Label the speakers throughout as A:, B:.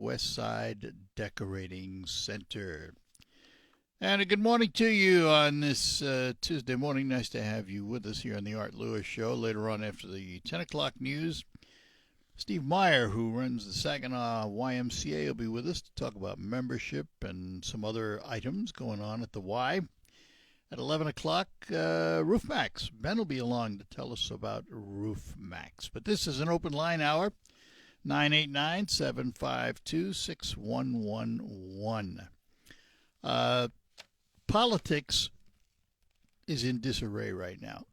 A: West Side Decorating Center. And a good morning to you on this Tuesday morning. Nice to have you with us here on the Art Lewis Show. Later on, after the 10 o'clock news, Steve Meyer, who runs the Saginaw YMCA, will be with us to talk about membership and some other items going on at the Y. At 11 o'clock, Roof Max. Ben will be along to tell us about Roof Max. But this is an open line hour, 989-752-6111. Politics is in disarray right now.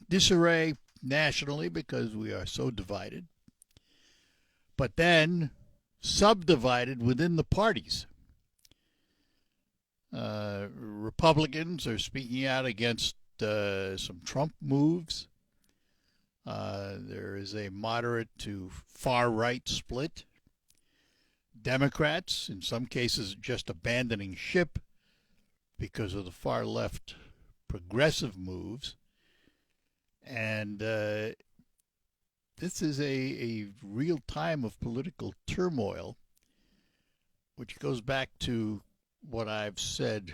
A: Disarray nationally because we are so divided, but then subdivided within the parties. Republicans are speaking out against some Trump moves. There is a moderate to far-right split. Democrats, in some cases, just abandoning ship because of the far-left progressive moves. And this is a real time of political turmoil, which goes back to what I've said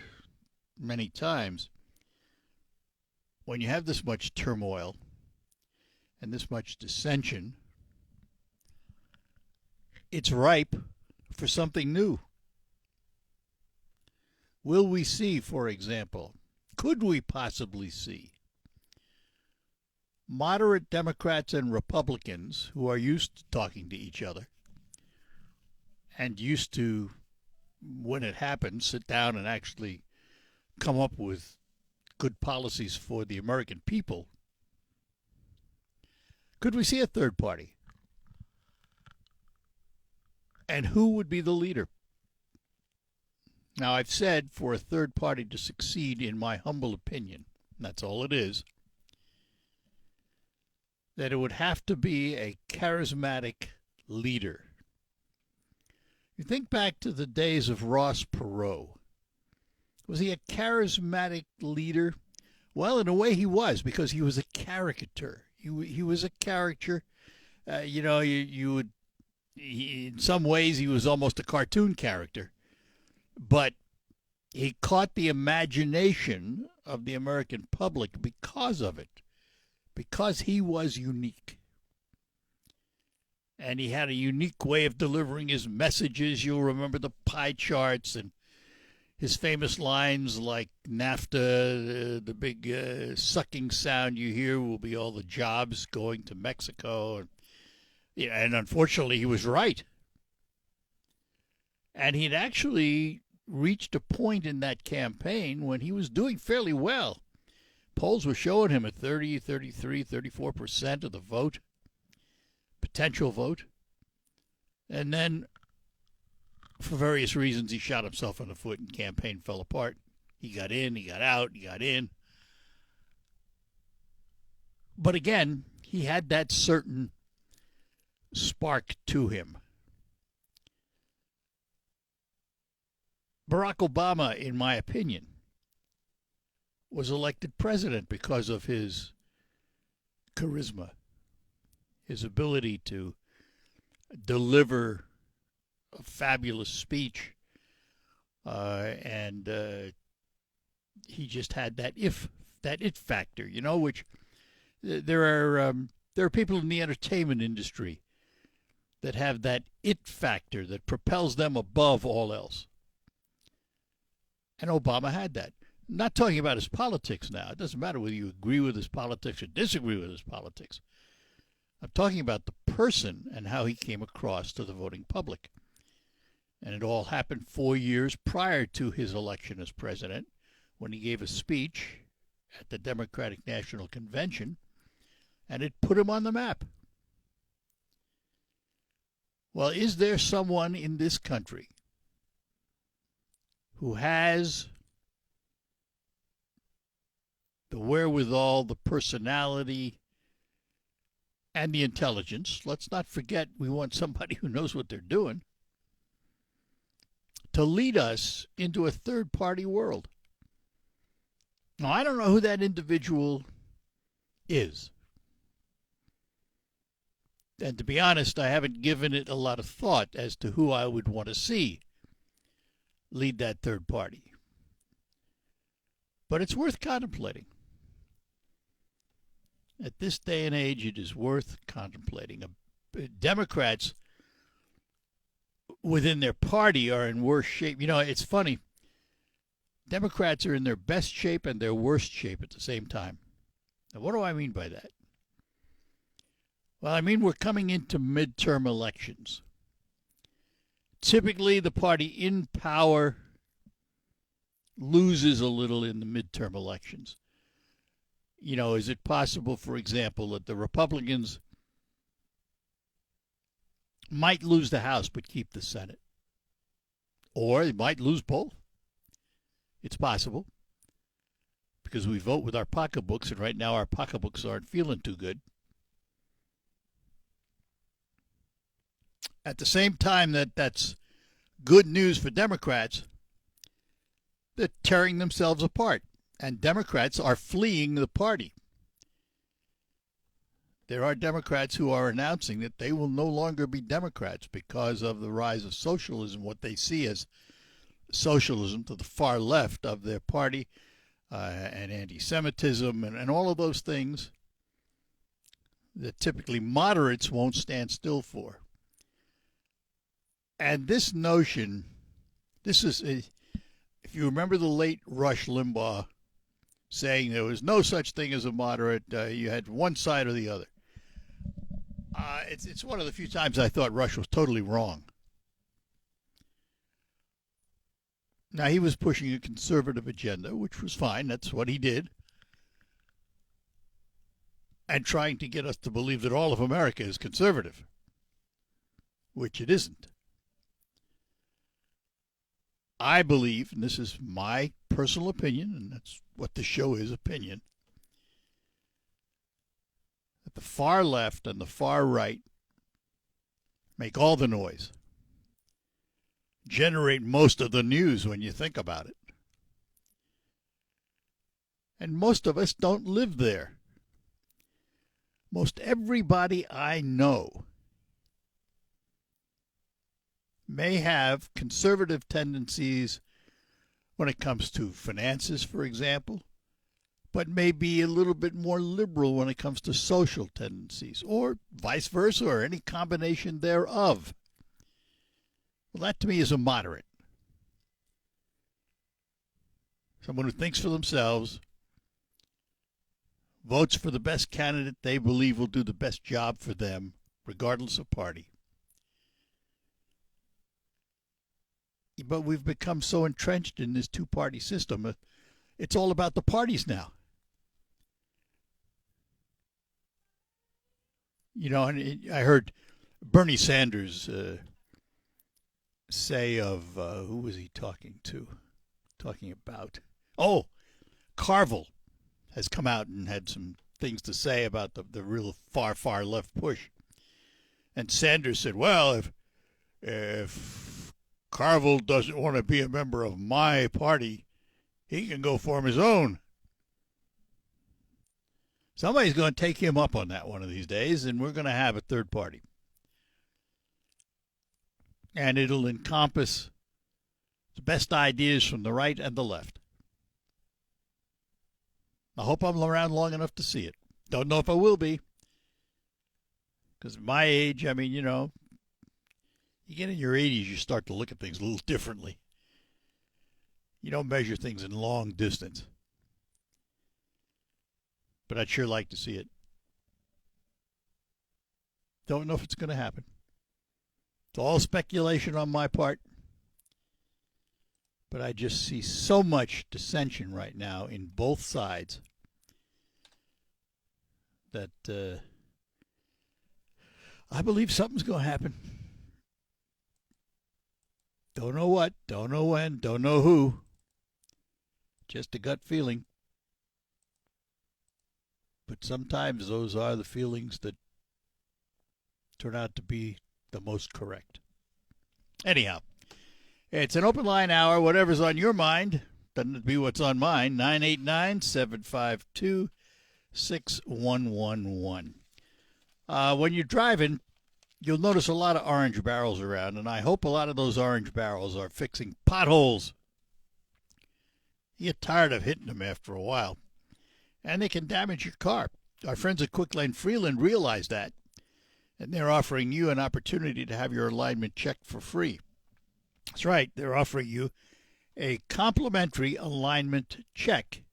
A: many times. When you have this much turmoil and this much dissension, it's ripe for something new. Will we see, for example, could we possibly see moderate Democrats and Republicans who are used to talking to each other and used to, when it happens, sit down and actually come up with good policies for the American people? Could we see a third party? And who would be the leader? Now, I've said for a third party to succeed, in my humble opinion, that's all it is, that it would have to be a charismatic leader. You think back to the days of Ross Perot. Was he a charismatic leader? Well, in a way he was, because he was a caricature. He was a character. In some ways he was almost a cartoon character. But he caught the imagination of the American public because of it, because he was unique. And he had a unique way of delivering his messages. You'll remember the pie charts and his famous lines like NAFTA, the big sucking sound you hear will be all the jobs going to Mexico. And unfortunately, he was right. And he'd actually reached a point in that campaign when he was doing fairly well. Polls were showing him at 30, 33, 34% of the vote, potential vote. And then, for various reasons, he shot himself in the foot and campaign fell apart. He got in, he got out, he got in. But again, he had that certain spark to him. Barack Obama, in my opinion, was elected president because of his charisma, his ability to deliver a fabulous speech, and he just had that it factor, which there are people in the entertainment industry that have that it factor that propels them above all else. And Obama had that. I'm not talking about his politics now. It doesn't matter whether you agree with his politics or disagree with his politics. I'm talking about the person and how he came across to the voting public. And it all happened 4 years prior to his election as president, when he gave a speech at the Democratic National Convention, and it put him on the map. Well, is there someone in this country who has the wherewithal, the personality, and the intelligence? Let's not forget, we want somebody who knows what they're doing to lead us into a third-party world. Now, I don't know who that individual is. And to be honest, I haven't given it a lot of thought as to who I would want to see lead that third party. But it's worth contemplating. At this day and age, it is worth contemplating. Democrats within their party are in worse shape. You know, it's funny. Democrats are in their best shape and their worst shape at the same time. Now, what do I mean by that? Well, I mean we're coming into midterm elections. Typically, the party in power loses a little in the midterm elections. You know, is it possible, for example, that the Republicans might lose the House but keep the Senate? Or they might lose both. It's possible. Because we vote with our pocketbooks, and right now our pocketbooks aren't feeling too good. At the same time that's good news for Democrats, they're tearing themselves apart. And Democrats are fleeing the party. There are Democrats who are announcing that they will no longer be Democrats because of the rise of socialism, what they see as socialism to the far left of their party, and anti-Semitism and all of those things that typically moderates won't stand still for. And this notion, if you remember the late Rush Limbaugh saying there was no such thing as a moderate, you had one side or the other. It's one of the few times I thought Rush was totally wrong. Now, he was pushing a conservative agenda, which was fine. That's what he did. And trying to get us to believe that all of America is conservative, which it isn't. I believe, and this is my personal opinion, and that's what the show is, opinion, that the far left and the far right make all the noise, generate most of the news when you think about it. And most of us don't live there. Most everybody I know may have conservative tendencies when it comes to finances, for example, but may be a little bit more liberal when it comes to social tendencies, or vice versa, or any combination thereof. Well, that to me is a moderate. Someone who thinks for themselves, votes for the best candidate they believe will do the best job for them, regardless of party. But we've become so entrenched in this two-party system. It's all about the parties now. You know, and I heard Bernie Sanders say of, who was he talking about? Oh, Carville has come out and had some things to say about the real far, far left push. And Sanders said, well, if Carville doesn't want to be a member of my party, he can go form his own. Somebody's going to take him up on that one of these days, and we're going to have a third party. And it'll encompass the best ideas from the right and the left. I hope I'm around long enough to see it. Don't know if I will be. Because at my age, I mean, you know, you get in your 80s, you start to look at things a little differently. You don't measure things in long distance. But I'd sure like to see it. Don't know if it's going to happen. It's all speculation on my part. But I just see so much dissension right now in both sides that I believe something's going to happen. Don't know what, don't know when, don't know who. Just a gut feeling. But sometimes those are the feelings that turn out to be the most correct. Anyhow, it's an open line hour. Whatever's on your mind, doesn't be what's on mine. 989-752-6111. When you're driving, you'll notice a lot of orange barrels around, and I hope a lot of those orange barrels are fixing potholes. You get tired of hitting them after a while, and they can damage your car. Our friends at Quick Lane Freeland realize that, and they're offering you an opportunity to have your alignment checked for free. That's right, they're offering you a complimentary alignment check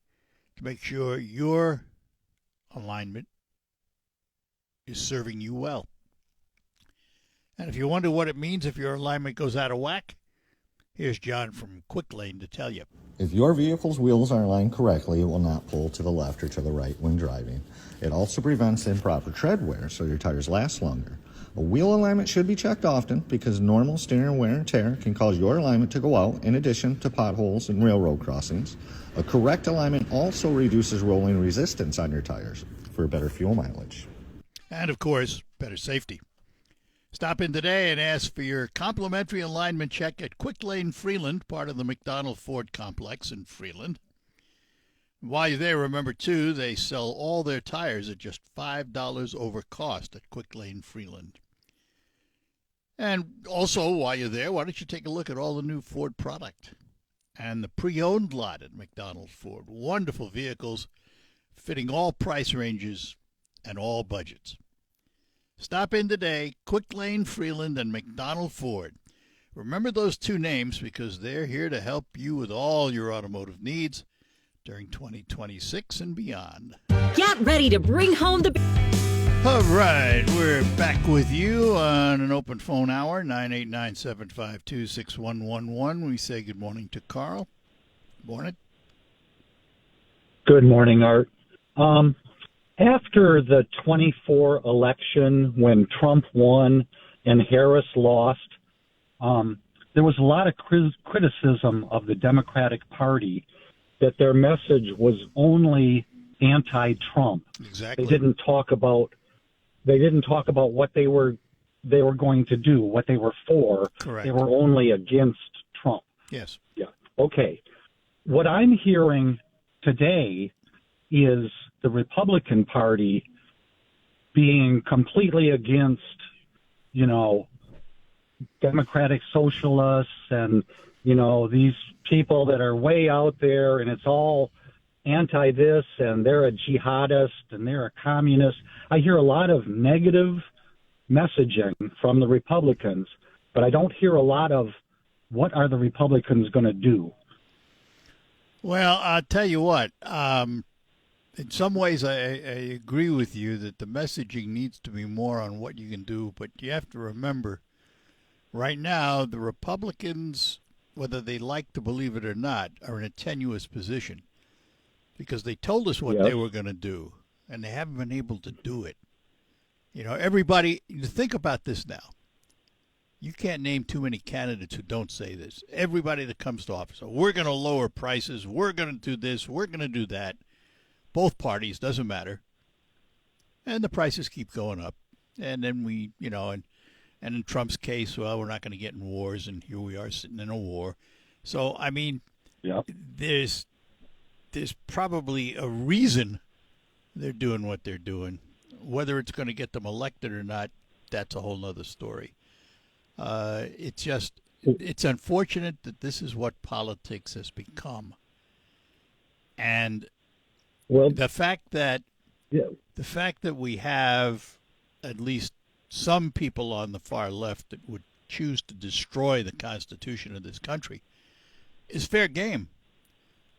A: to make sure your alignment is serving you well. And if you wonder what it means if your alignment goes out of whack, here's John from Quick Lane to tell you.
B: If your vehicle's wheels are aligned correctly, it will not pull to the left or to the right when driving. It also prevents improper tread wear, so your tires last longer. A wheel alignment should be checked often because normal steering wear and tear can cause your alignment to go out in addition to potholes and railroad crossings. A correct alignment also reduces rolling resistance on your tires for better fuel mileage.
A: And, of course, better safety. Stop in today and ask for your complimentary alignment check at Quick Lane Freeland, part of the McDonald Ford complex in Freeland. While you're there, remember, too, they sell all their tires at just $5 over cost at Quick Lane Freeland. And also, while you're there, why don't you take a look at all the new Ford product and the pre-owned lot at McDonald Ford. Wonderful vehicles fitting all price ranges and all budgets. Stop in today, Quick Lane Freeland and McDonald Ford. Remember those two names because they're here to help you with all your automotive needs during 2026 and beyond.
C: Get ready to bring home the...
A: All right, we're back with you on an open phone hour, 989-752-6111. We say good morning to Carl. Good morning.
D: Good morning, Art. After the 24 election, when Trump won and Harris lost, there was a lot of criticism of the Democratic Party that their message was only anti-Trump.
A: Exactly.
D: They didn't talk about what they were going to do, what they were for.
A: Correct.
D: They were only against Trump.
A: Yes.
D: Yeah. Okay. What I'm hearing today is the Republican Party being completely against, democratic socialists and, these people that are way out there, and it's all anti this, and they're a jihadist and they're a communist. I hear a lot of negative messaging from the Republicans, but I don't hear a lot of what are the Republicans going to do.
A: Well, I'll tell you what. In some ways, I agree with you that the messaging needs to be more on what you can do, but you have to remember, right now, the Republicans, whether they like to believe it or not, are in a tenuous position because they told us what they were going to do, and they haven't been able to do it. Everybody, think about this now. You can't name too many candidates who don't say this. Everybody that comes to office, we're going to lower prices, we're going to do this, we're going to do that. Both parties, doesn't matter. And the prices keep going up. And then we, and in Trump's case, well, we're not going to get in wars, and here we are sitting in a war. So, I mean, there's probably a reason they're doing what they're doing. Whether it's going to get them elected or not, that's a whole other story. It's unfortunate that this is what politics has become. And the fact that we have at least some people on the far left that would choose to destroy the Constitution of this country is fair game.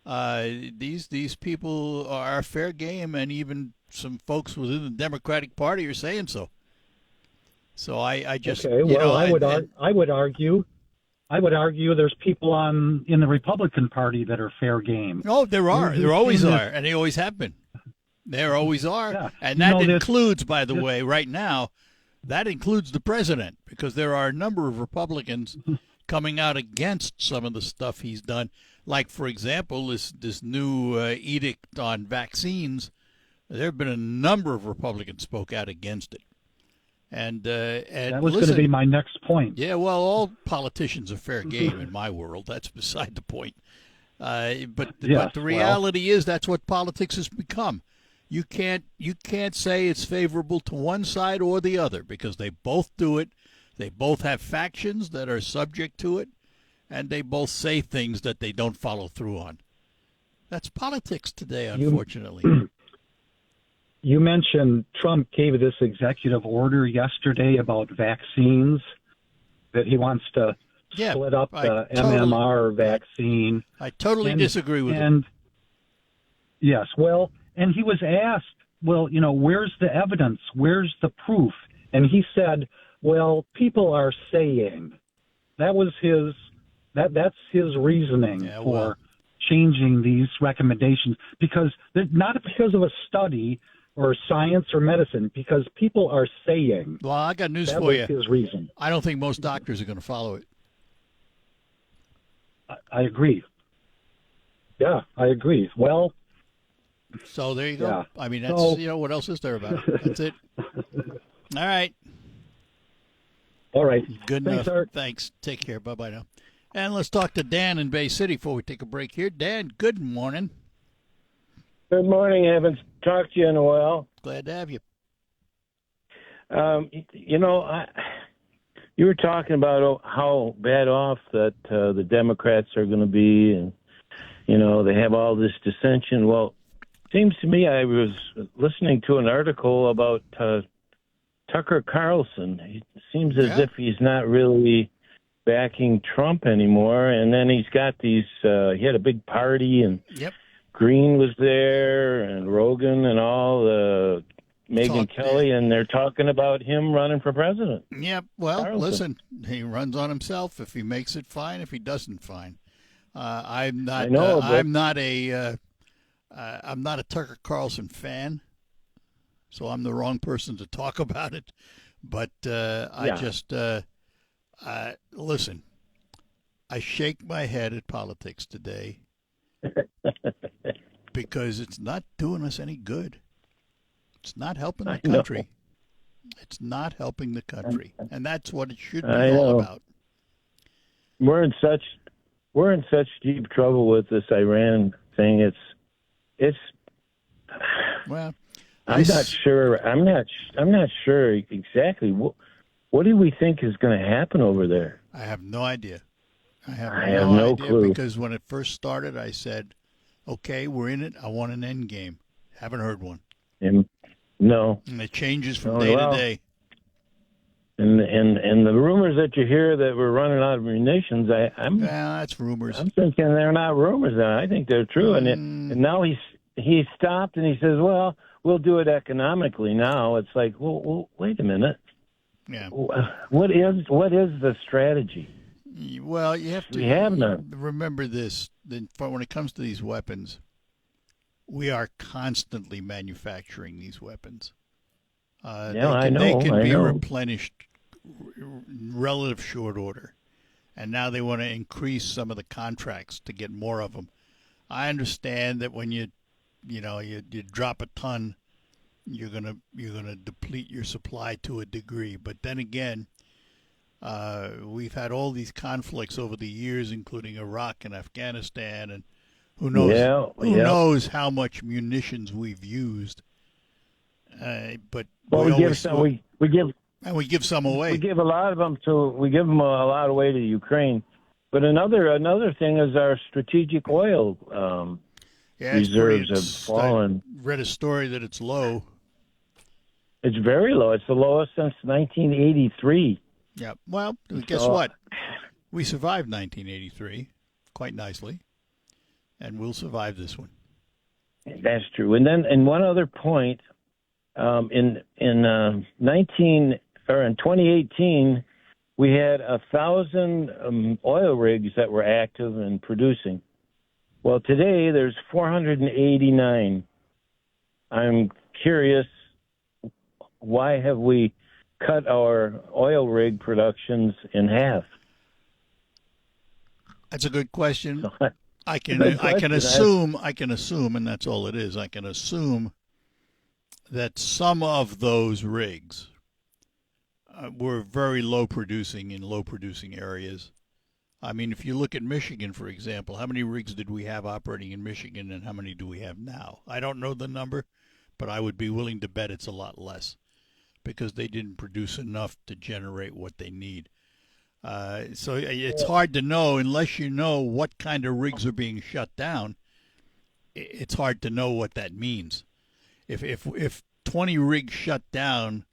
A: These people are fair game, and even some folks within the Democratic Party are saying so. So I just
D: I would argue there's people in the Republican Party that are fair game.
A: Oh, there are. There always are, and they always have been. There always are.
D: Yeah.
A: And that includes, by the way, right now, that includes the president, because there are a number of Republicans coming out against some of the stuff he's done. Like, for example, this new edict on vaccines. There have been a number of Republicans spoke out against it. And
D: that was going to be my next point.
A: Yeah, well, all politicians are fair game in my world. That's beside the point. But the reality is that's what politics has become. You can't say it's favorable to one side or the other because they both do it. They both have factions that are subject to it, and they both say things that they don't follow through on. That's politics today, unfortunately.
D: You mentioned Trump gave this executive order yesterday about vaccines, that he wants to split up the MMR vaccine.
A: I totally disagree with
D: and
A: it.
D: Yes, well, and he was asked, well, where's the evidence? Where's the proof? And he said, well, people are saying. That was that's his reasoning for changing these recommendations, because not because of a study or science or medicine, because people are saying.
A: Well, I got news
D: that
A: for
D: was
A: you.
D: His reason.
A: I don't think most doctors are going to follow it.
D: I agree. Yeah, I agree. Well,
A: so there you go.
D: Yeah.
A: I mean, that's what else is there about it? That's it. All right.
D: All right.
A: Good
D: Thanks,
A: enough.
D: Art.
A: Thanks. Take care. Bye-bye now. And let's talk to Dan in Bay City before we take a break here. Dan, good morning.
E: Good morning. I haven't talked to you in a while.
A: Glad to have you.
E: You were talking about how bad off that the Democrats are going to be, and they have all this dissension. Well, it seems to me I was listening to an article about Tucker Carlson. It seems as if he's not really backing Trump anymore, and then he's got these. He had a big party, and Green was there, and Rogan, and all Megyn Kelly, and they're talking about him running for president.
A: Yep. Well,
E: Carlson.
A: Listen, he runs on himself. If he makes it, fine. If he doesn't, fine. I'm not. I'm not a Tucker Carlson fan, so I'm the wrong person to talk about it. But I just listen. I shake my head at politics today because it's not doing us any good. It's not helping the country. It's not helping the country, and that's what it should be all about.
E: We're in such deep trouble with this Iran thing. It's.
A: Well,
E: I'm not sure. I'm not sure exactly what do we think is going to happen over there.
A: I have no idea. I have
E: no
A: idea
E: clue.
A: Because when it first started, I said, "Okay, we're in it. I want an end game." Haven't heard one.
E: No.
A: And it changes from day to day.
E: And the rumors that you hear that we're running out of munitions,
A: that's rumors.
E: I'm thinking they're not rumors. I think they're true. And now he stopped and he says, "Well, we'll do it economically." Now it's like, well, wait a minute.
A: Yeah.
E: What is the strategy?
A: Well, you have to remember this. When it comes to these weapons, we are constantly manufacturing these weapons. They can be replenished relative short order. And now they want to increase some of the contracts to get more of them. I understand that when you drop a ton, you're gonna deplete your supply to a degree. But then again, we've had all these conflicts over the years, including Iraq and Afghanistan, and who knows knows how much munitions we've used. But we give some away.
E: We give a lot of them a lot away to Ukraine. But another thing is our strategic oil reserves have fallen.
A: I read a story that it's low.
E: It's very low. It's the lowest since 1983.
A: Yeah. Well, guess what? We survived 1983 quite nicely, and we'll survive this one.
E: That's true. And then, one other point, in 2018, we had 1,000 oil rigs that were active and producing. Well, today there's 489. I'm curious, why have we cut our oil rig productions in half?
A: That's a good question. I can assume, and that's all it is. I can assume that some of those rigs were very low producing in low producing areas. I mean, if you look at Michigan, for example, how many rigs did we have operating in Michigan and how many do we have now? I don't know the number, but I would be willing to bet it's a lot less because they didn't produce enough to generate what they need. So it's hard to know unless you know what kind of rigs are being shut down. It's hard to know what that means. If 20 rigs shut down,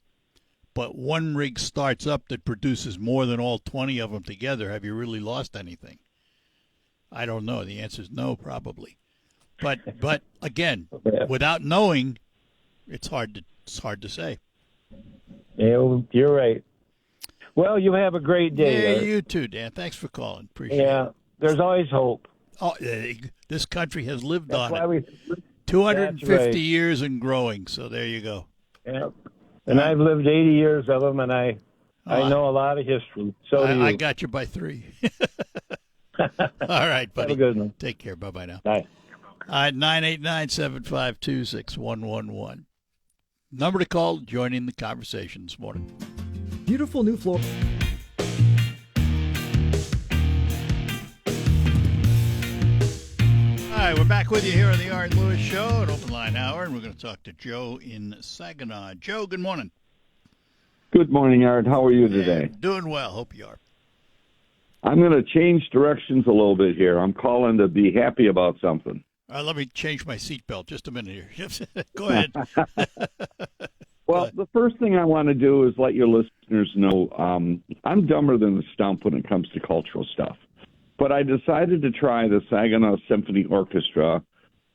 A: but one rig starts up that produces more than all 20 of them together, have you really lost anything? I don't know. The answer is no, probably. But again, without knowing, it's hard to say.
E: Yeah, you're right. Well, you have a great day.
A: Yeah, you too, Dan. Thanks for calling. Appreciate it.
E: Yeah, there's always hope.
A: Oh, this country has lived
E: That's
A: on
E: why
A: it.
E: we.
A: 250
E: That's right.
A: years and growing. So there you go.
E: Yeah. And I've lived 80 years of them, and I know a lot of history. So do you.
A: I got you by 3. All right, buddy.
E: Have a good one.
A: Take care. Bye-bye now.
E: Bye.
A: 989-752-6111. Number to call, join in the conversation this morning.
F: Beautiful new floor.
A: All right, we're back with you here on the Art Lewis Show, an open line hour, and we're going to talk to Joe in Saginaw. Joe, good morning.
G: Good morning, Art. How are you today?
A: Doing well. Hope you are.
G: I'm going to change directions a little bit here. I'm calling to be happy about something.
A: Let me change my seatbelt just a minute here. Go ahead.
G: Well, the first thing I want to do is let your listeners know I'm dumber than the stump when it comes to cultural stuff. But I decided to try the Saginaw Symphony Orchestra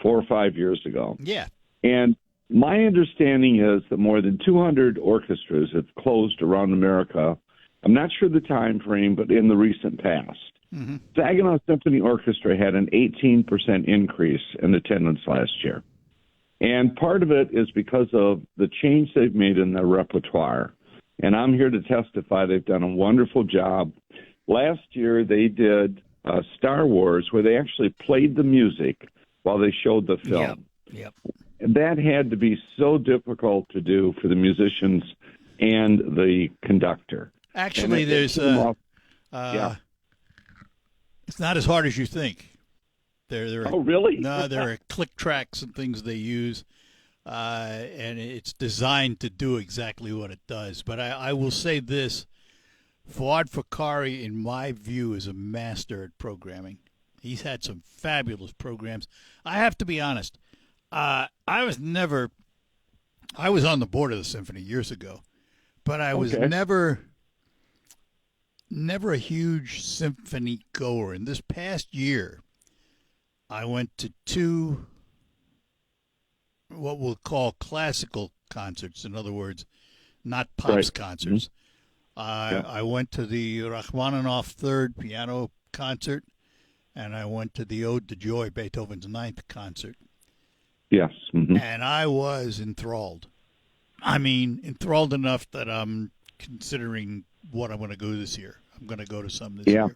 G: 4 or 5 years ago.
A: Yeah.
G: And my understanding is that more than 200 orchestras have closed around America. I'm not sure the time frame, but in the recent past.
A: Mm-hmm.
G: Saginaw Symphony Orchestra had an 18% increase in attendance last year. And part of it is because of the change they've made in their repertoire. And I'm here to testify they've done a wonderful job. Last year they did Star Wars, where they actually played the music while they showed the film.
A: Yep.
G: And that had to be so difficult to do for the musicians and the conductor.
A: Actually, there's it's not as hard as you think. There are,
G: oh, really?
A: No, there are click tracks and things they use, and it's designed to do exactly what it does. But I will say this. Fuad Fakari, in my view, is a master at programming. He's had some fabulous programs. I have to be honest. I was on the board of the symphony years ago, but I was never a huge symphony goer. And this past year, I went to 2 what we'll call classical concerts. In other words, not pops concerts. I went to the Rachmaninoff Third Piano Concert, and I went to the Ode to Joy, Beethoven's Ninth Concert.
G: Yes. Mm-hmm.
A: And I was enthralled. I mean, enthralled enough that I'm considering what I'm going to go this year. I'm going to go to some this year.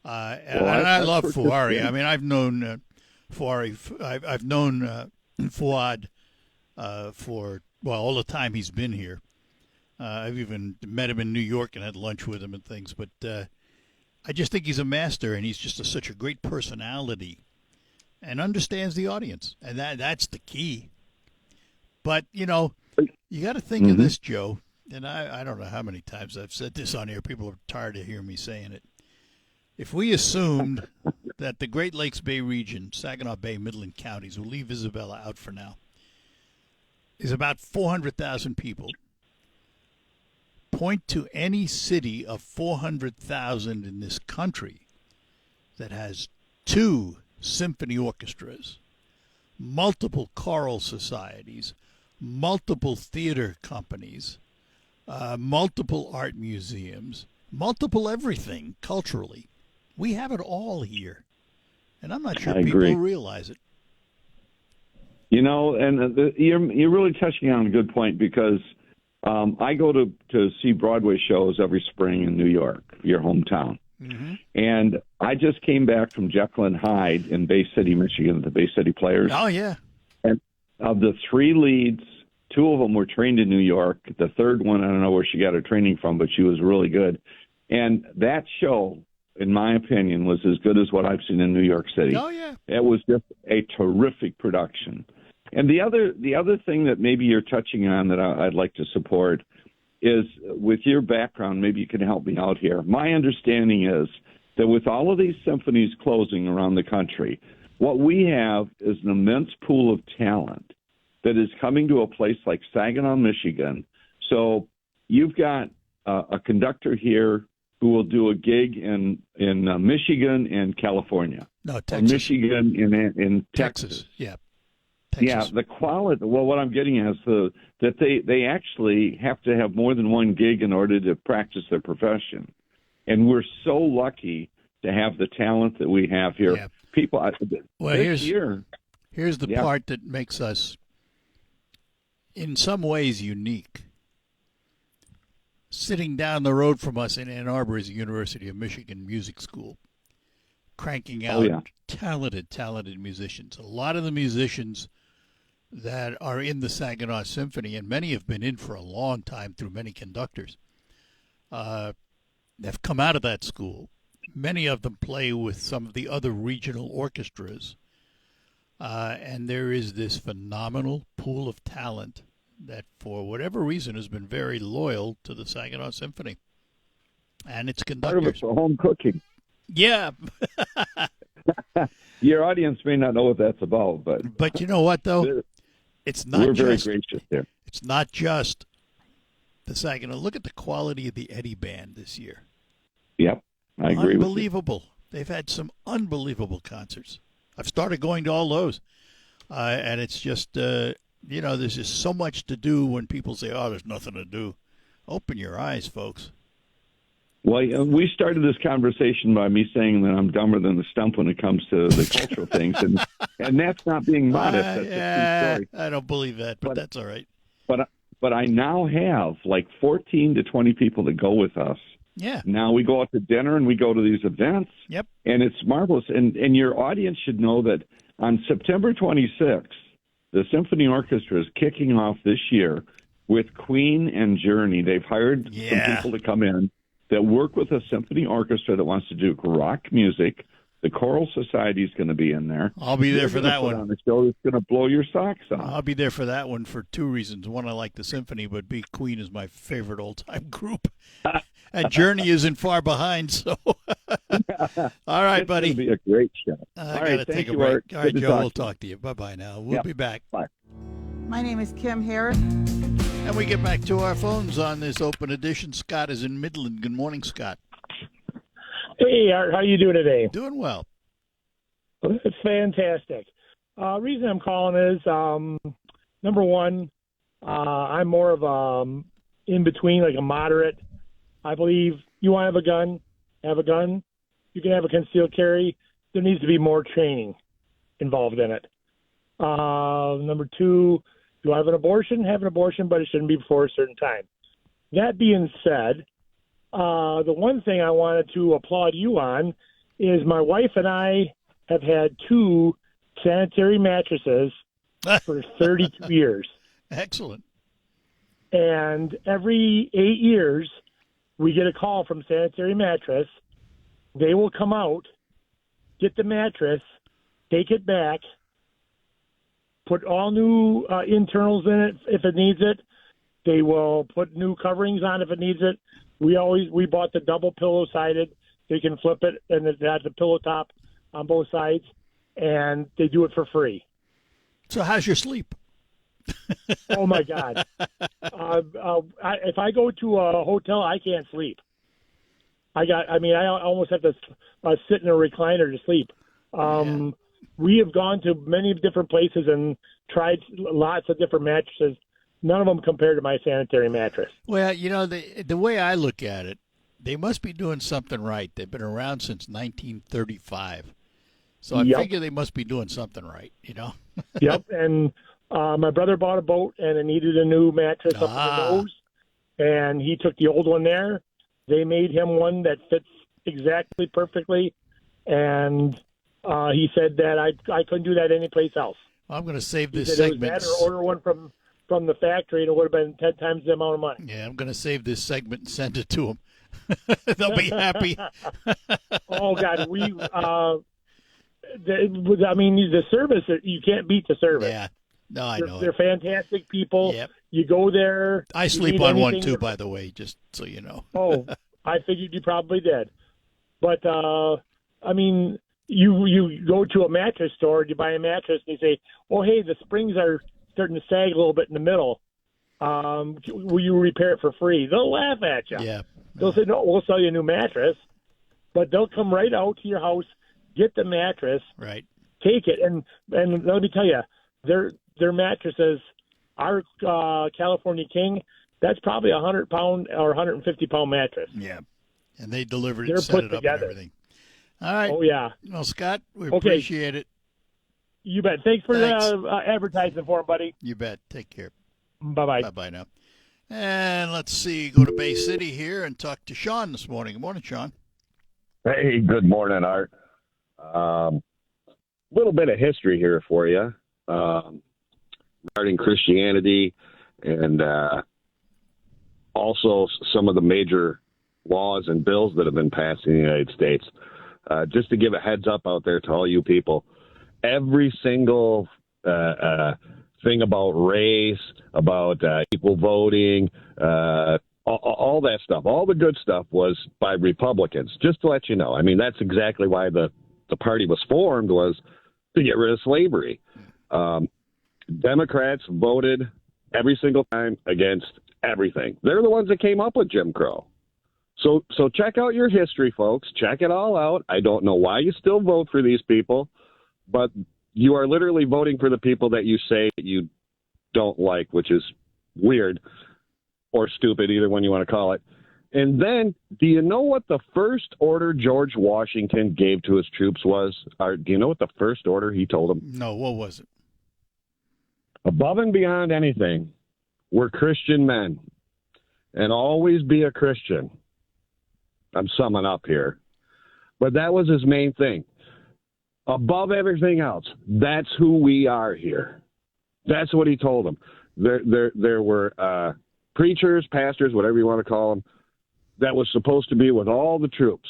A: And I love Fuari. I mean, I've known Fuari. I've known Fuad for all the time he's been here. I've even met him in New York and had lunch with him and things. But I just think he's a master, and he's just such a great personality and understands the audience. And that's the key. But, you got to think of this, Joe. And I don't know how many times I've said this on here. People are tired of hearing me saying it. If we assumed that the Great Lakes Bay region, Saginaw Bay, Midland counties, we'll leave Isabella out for now, is about 400,000 people. Point to any city of 400,000 in this country that has 2 symphony orchestras, multiple choral societies, multiple theater companies, multiple art museums, multiple everything culturally. We have it all here. And I'm not sure people realize it.
G: And you're really touching on a good point, because I go to see Broadway shows every spring in New York, your hometown. Mm-hmm. And I just came back from Jekyll and Hyde in Bay City, Michigan, the Bay City Players.
A: Oh, yeah.
G: And of the 3 leads, 2 of them were trained in New York. The third one, I don't know where she got her training from, but she was really good. And that show, in my opinion, was as good as what I've seen in New York City.
A: Oh, yeah.
G: It was just a terrific production. And the other thing that maybe you're touching on that I'd like to support is, with your background, maybe you can help me out here. My understanding is that with all of these symphonies closing around the country, what we have is an immense pool of talent that is coming to a place like Saginaw, Michigan. So you've got a conductor here who will do a gig in Michigan and California.
A: No, Texas.
G: Or Michigan in
A: Texas. Yeah. Texas.
G: Yeah, the quality. Well, what I'm getting at is that they actually have to have more than one gig in order to practice their profession, and we're so lucky to have the talent that we have here.
A: Yeah.
G: People,
A: Well,
G: this year,
A: here's the part that makes us, in some ways, unique. Sitting down the road from us in Ann Arbor is the University of Michigan Music School, cranking out talented musicians. A lot of the musicians that are in the Saginaw Symphony, and many have been in for a long time through many conductors, have come out of that school. Many of them play with some of the other regional orchestras, and there is this phenomenal pool of talent that, for whatever reason, has been very loyal to the Saginaw Symphony and its
G: part of
A: conductors.
G: it's home cooking.
A: Yeah.
G: Your audience may not know what that's about,
A: But you know what, though? It's not
G: we're very
A: just,
G: gracious there.
A: it's not just the Saginaw. Look at the quality of the Eddie Band this year.
G: Yep, I agree with you.
A: Unbelievable. They've had some unbelievable concerts. I've started going to all those. And it's just, there's just so much to do when people say, oh, there's nothing to do. Open your eyes, folks.
G: Well, we started this conversation by me saying that I'm dumber than the stump when it comes to the cultural things, and that's not being modest. That's a true story.
A: I don't believe that, but that's all right.
G: But I now have like 14 to 20 people that go with us.
A: Yeah.
G: Now we go out to dinner and we go to these events.
A: Yep.
G: And it's marvelous. And your audience should know that on September 26th, the Symphony Orchestra is kicking off this year with Queen and Journey. They've hired some people to come in that work with a symphony orchestra that wants to do rock music. The Choral Society is going to be in there.
A: I'll be there for that one.
G: On a show that's going to blow your socks off.
A: I'll be there for that one for two reasons. One, I like the symphony, but B, Queen is my favorite old-time group. And Journey isn't far behind, so. All right, buddy.
G: It's going to be a great show.
A: I got to take a break. All right, Joe, we'll talk to you. Bye-bye now. We'll be back.
G: Bye.
F: My name is Kim Harris.
A: And we get back to our phones on this open edition. Scott is in Midland. Good morning, Scott.
H: Hey, Art, how you doing today?
A: Doing well.
H: It's fantastic. Reason I'm calling is, number one, I'm more of a in between, like a moderate. I believe you want to have a gun, have a gun. You can have a concealed carry. There needs to be more training involved in it. Number two, do I have an abortion? Have an abortion, but it shouldn't be before a certain time. That being said, the one thing I wanted to applaud you on is my wife and I have had 2 sanitary mattresses for 32 years.
A: Excellent.
H: And every 8 years, we get a call from Sanitary Mattress. They will come out, get the mattress, take it back, put all new internals in it if it needs it. They will put new coverings on if it needs it. We bought the double pillow sided. They can flip it, and it has a pillow top on both sides, and they do it for free.
A: So how's your sleep?
H: Oh my God! If I go to a hotel, I can't sleep. I almost have to sit in a recliner to sleep. We have gone to many different places and tried lots of different mattresses. None of them compared to my sanitary mattress.
A: Well, the way I look at it, they must be doing something right. They've been around since 1935. So I figure they must be doing something right,
H: Yep, and my brother bought a boat, and it needed a new mattress up to the nose, and he took the old one there. They made him one that fits exactly perfectly, and he said that I couldn't do that anyplace else.
A: I'm going to save this
H: he said
A: segment.
H: It was better order one from the factory, and it would have been 10 times the amount of money.
A: Yeah, I'm going to save this segment and send it to them. They'll be happy.
H: Oh, God. The service, you can't beat the service.
A: Yeah. No, I know.
H: They're fantastic people.
A: Yep.
H: You go there.
A: I
H: you
A: sleep
H: need
A: on one
H: anything
A: too,
H: to-
A: by the way, just so you know.
H: Oh, I figured you probably did. But I mean, you go to a mattress store, you buy a mattress, and you say, "Oh, hey, the springs are starting to sag a little bit in the middle. Will you repair it for free?" They'll laugh at you.
A: Yeah.
H: They'll say, "No, we'll sell you a new mattress." But they'll come right out to your house, get the mattress,
A: Right.
H: take it, and let me tell you, their mattresses, our California King, that's probably a 100-pound or 150-pound mattress.
A: Yeah. And they delivered it,
H: They're
A: set
H: put
A: it up
H: together.
A: and everything. All right.
H: Oh yeah,
A: Well, Scott, we
H: Okay.
A: appreciate it.
H: you bet. Thanks for
A: Thanks.
H: advertising for him, buddy.
A: You bet. Take care.
H: Bye bye.
A: Bye-bye now. And let's see, go to Bay City here and talk to Sean this morning. Good morning, Sean.
I: Hey, good morning, Art. Little bit of history here for you regarding Christianity and also some of the major laws and bills that have been passed in the United States. Just to give a heads up out there to all you people, every single thing about race, about equal voting, all that stuff, all the good stuff was by Republicans, just to let you know. I mean, that's exactly why the party was formed, was to get rid of slavery. Democrats voted every single time against everything. They're the ones that came up with Jim Crow. So check out your history, folks. Check it all out. I don't know why you still vote for these people, but you are literally voting for the people that you say you don't like, which is weird or stupid, either one you want to call it. And then, do you know what the first order George Washington gave to his troops was? Or do you know what the first order he told them?
A: No, what was it?
I: Above and beyond anything, we're Christian men, and always be a Christian. I'm summing up here. But that was his main thing. Above everything else, that's who we are here. That's what he told them. There were preachers, pastors, whatever you want to call them, that was supposed to be with all the troops.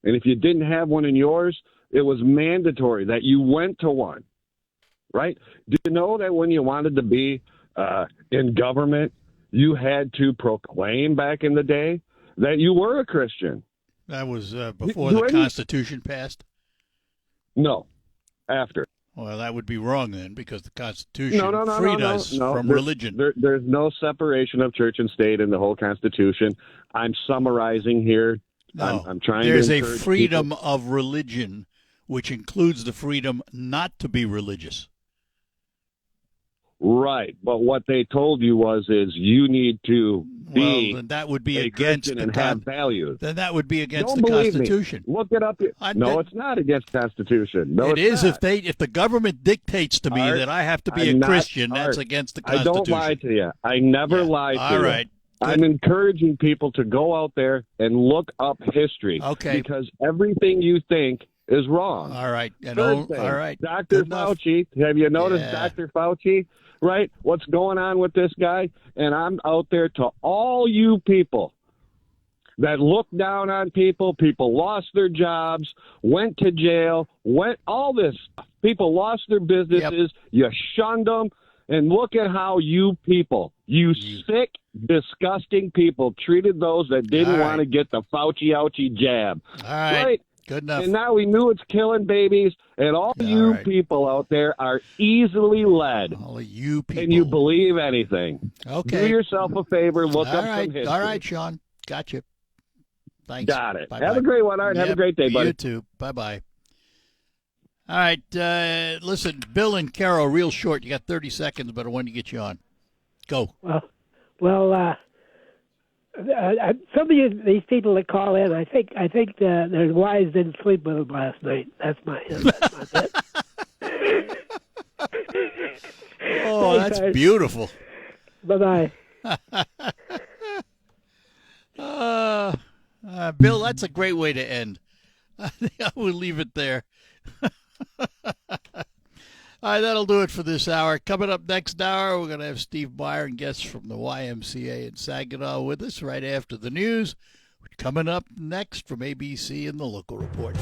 I: And if you didn't have one in yours, it was mandatory that you went to one, right? Do you know that when you wanted to be in government, you had to proclaim back in the day that you were a Christian?
A: That was before the Constitution passed?
I: No, after.
A: Well, that would be wrong then, because the Constitution
I: No,
A: freed us from religion.
I: There's no separation of church and state in the whole Constitution. I'm summarizing here.
A: No,
I: I'm trying
A: there's
I: to
A: a
I: encourage
A: freedom
I: people.
A: of religion, which includes the freedom not to be religious.
I: Right, but what they told you is you need to be
A: then that would be
I: a
A: against
I: Christian
A: the
I: and have values.
A: Then that would be against
I: Don't
A: the
I: believe me.
A: Constitution.
I: Look it up. No, it's not against the Constitution. No,
A: It
I: it's
A: is
I: not.
A: if the government dictates to me
I: Art,
A: that I have to be
I: I'm
A: a
I: not-
A: Christian, that's
I: Art,
A: against the
I: I
A: Constitution.
I: don't lie to you. I never lied to you.
A: All right.
I: I'm encouraging people to go out there and look up history.
A: Okay.
I: Because everything you think is wrong.
A: All right. And
I: Third thing,
A: all right.
I: Dr.
A: Good enough.
I: Fauci, have you noticed
A: Yeah.
I: Dr. Fauci? Right? What's going on with this guy? And I'm out there to all you people that look down on people lost their jobs, went to jail, all this stuff. People lost their businesses. You shunned them. And look at how you people, you sick, disgusting people, treated those that didn't
A: All right.
I: want to get the Fauci-ouchie jab.
A: All right.
I: Right?
A: Good enough.
I: And now we knew it's killing babies, and all you
A: right.
I: people out there are easily led.
A: All of you people.
I: And you believe anything.
A: Okay.
I: Do yourself a favor, look
A: All
I: up
A: right.
I: some history.
A: All right, Sean. Got you. Thanks.
I: Got it.
A: Bye-bye.
I: Have a great one, Art. Have a
A: Yep,
I: great day, buddy.
A: You too. Bye-bye. All right. Listen, Bill and Carol, real short. You got 30 seconds, but I wanted to get you on. Go.
J: Well, some of these people that call in, I think their wives didn't sleep with them last night. That's my it.
A: Oh, that's beautiful.
J: Bye-bye.
A: Bill, that's a great way to end. I think I will leave it there. All right, that'll do it for this hour. Coming up next hour, we're going to have Steve Meyer and guests from the YMCA in Saginaw with us right after the news. Coming up next from ABC and the Local Report.